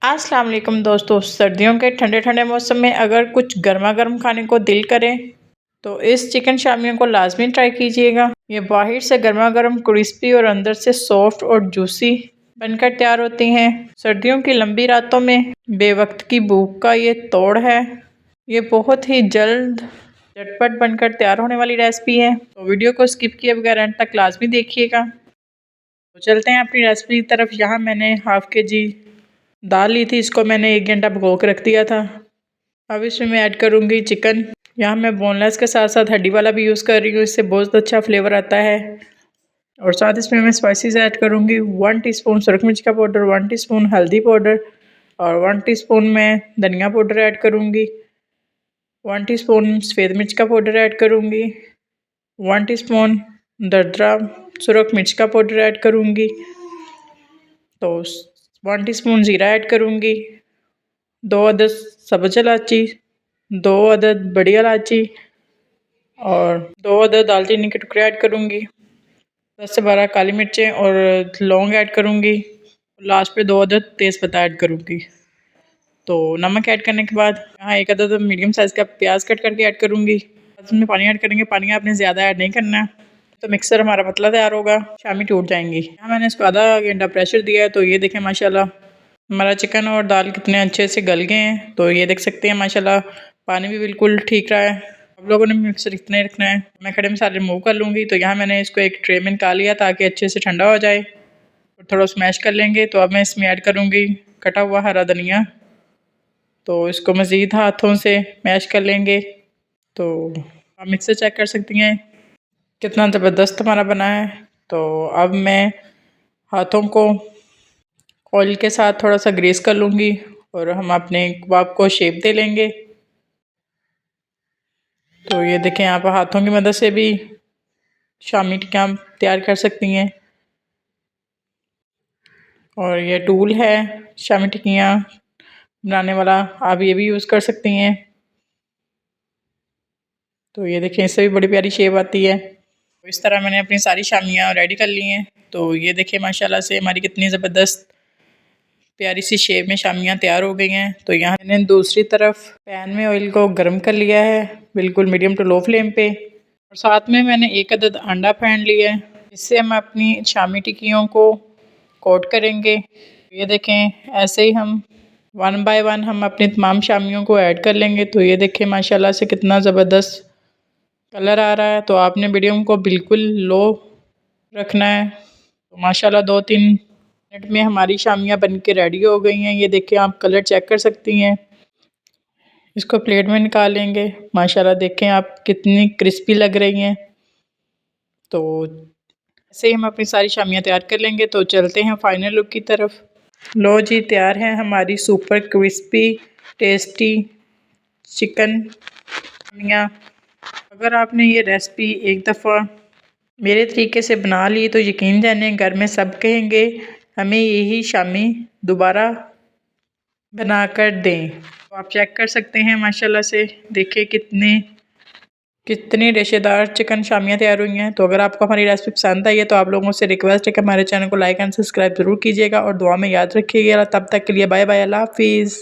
अस्सलाम वालेकुम दोस्तों, सर्दियों के ठंडे ठंडे मौसम में अगर कुछ गर्मा गर्म खाने को दिल करे तो इस चिकन शामियों को लाजमी ट्राई कीजिएगा। ये बाहर से गर्मा गर्म क्रिस्पी और अंदर से सॉफ्ट और जूसी बनकर तैयार होती हैं। सर्दियों की लंबी रातों में बेवक्त की भूख का ये तोड़ है। ये बहुत ही जल्द झटपट बनकर तैयार होने वाली रेसिपी है, तो वीडियो को स्किप किए बगैर एंड तक लाजमी देखिएगा। तो चलते हैं अपनी रेसिपी की तरफ। यहाँ मैंने हाफ के जी दाल ली थी, इसको मैंने 1 घंटा भिगो के रख दिया था। अब इसमें मैं ऐड करूँगी चिकन। यहाँ मैं बोनलेस के साथ साथ हड्डी वाला भी यूज़ कर रही हूँ, इससे बहुत अच्छा फ्लेवर आता है। और साथ इसमें मैं स्पाइसेस ऐड करूँगी। 1 टीस्पून सुरख मिर्च का पाउडर, 1 टीस्पून हल्दी पाउडर और 1 टीस्पून मैं धनिया पाउडर ऐड करूँगी। 1 टीस्पून सफ़ेद मिर्च का पाउडर ऐड करूँगी। 1 टीस्पून दरदरा सुरख मिर्च का पाउडर ऐड करूँगी। तो 1 टीस्पून ज़ीरा ऐड करूँगी। 2 अदद सब्ज़ इलायची, 2 अदद बड़ी इलायची और 2 अदद दालचीनी के टुकड़े ऐड करूँगी। 10 से 12 काली मिर्चें और लौंग ऐड करूँगी। लास्ट पे 2 अदद तेज़पत्ता ऐड करूँगी। तो नमक ऐड करने के बाद यहाँ 1 अदद मीडियम साइज़ का प्याज कट करके ऐड करूँगी। इसमें पानी ऐड करेंगे, पानी आपने ज़्यादा ऐड नहीं करना है, तो मिक्सर हमारा पतला तैयार होगा, शामी टूट जाएंगी। यहाँ मैंने इसको आधा घंटा प्रेशर दिया है, तो ये देखें माशाल्लाह हमारा चिकन और दाल कितने अच्छे से गल गए हैं। तो ये देख सकते हैं माशाल्लाह पानी भी बिल्कुल ठीक रहा है। आप लोगों ने मिक्सर इतना ही रखना है। मैं खड़े मसाले रिमूव कर लूँगी। तो यहाँ मैंने इसको एक ट्रे में निकाल लिया ताकि अच्छे से ठंडा हो जाए और थोड़ा स्मैश कर लेंगे। तो अब मैं इसमें ऐड करूँगी कटा हुआ हरा धनिया। तो इसको मज़ीद हाथों से मैश कर लेंगे। तो आप मिक्सर चेक कर सकती हैं कितना ज़बरदस्त हमारा बना है। तो अब मैं हाथों को ऑयल के साथ थोड़ा सा ग्रीस कर लूँगी और हम अपने कबाब को शेप दे लेंगे। तो ये देखें, आप हाथों की मदद से भी शामी टिक्कियाँ तैयार कर सकती हैं। और ये टूल है शामी टिक्कियाँ बनाने वाला, आप ये भी यूज़ कर सकती हैं। तो ये देखें, इससे भी बड़ी प्यारी शेप आती है। तो इस तरह मैंने अपनी सारी शामियाँ रेडी कर ली हैं। तो ये देखें माशाल्लाह से हमारी कितनी ज़बरदस्त प्यारी सी शेप में शामियाँ तैयार हो गई हैं। तो यहाँ मैंने दूसरी तरफ पैन में ऑयल को गर्म कर लिया है, बिल्कुल मीडियम टू लो फ्लेम पे। और साथ में मैंने 1 अदद अंडा फेंट लिया है। इससे हम अपनी शामी टिक्कियों को कोट करेंगे। ये देखें, ऐसे ही हम 1 बाय 1 हम अपनी तमाम शामियों को ऐड कर लेंगे। तो ये देखें माशाल्लाह से कितना ज़बरदस्त कलर आ रहा है। तो आपने मीडियम को बिल्कुल लो रखना है। तो माशाल्लाह 2-3 मिनट में हमारी शामियाँ बन के रेडी हो गई हैं। ये देखें, आप कलर चेक कर सकती हैं। इसको प्लेट में निकाल लेंगे। माशाल्लाह देखें आप कितनी क्रिस्पी लग रही हैं। तो ऐसे ही हम अपनी सारी शामियाँ तैयार कर लेंगे। तो चलते हैं फाइनल लुक की तरफ। लो जी, तैयार है हमारी सुपर क्रिस्पी टेस्टी चिकन शामियाँ। अगर आपने ये रेसिपी एक दफ़ा मेरे तरीके से बना ली तो यकीन जानिए घर में सब कहेंगे हमें यही शामी दोबारा बना कर दें। तो आप चेक कर सकते हैं माशाल्लाह से, देखिए कितनी रेशेदार चिकन शामियाँ तैयार हुई हैं। तो अगर आपको हमारी रेसिपी पसंद आई है तो आप लोगों से रिक्वेस्ट है कि हमारे चैनल को लाइक एंड सब्सक्राइब ज़रूर कीजिएगा और दुआ में याद रखिएगा। तब तक के लिए बाय बाय, अल्लाह हाफिज़।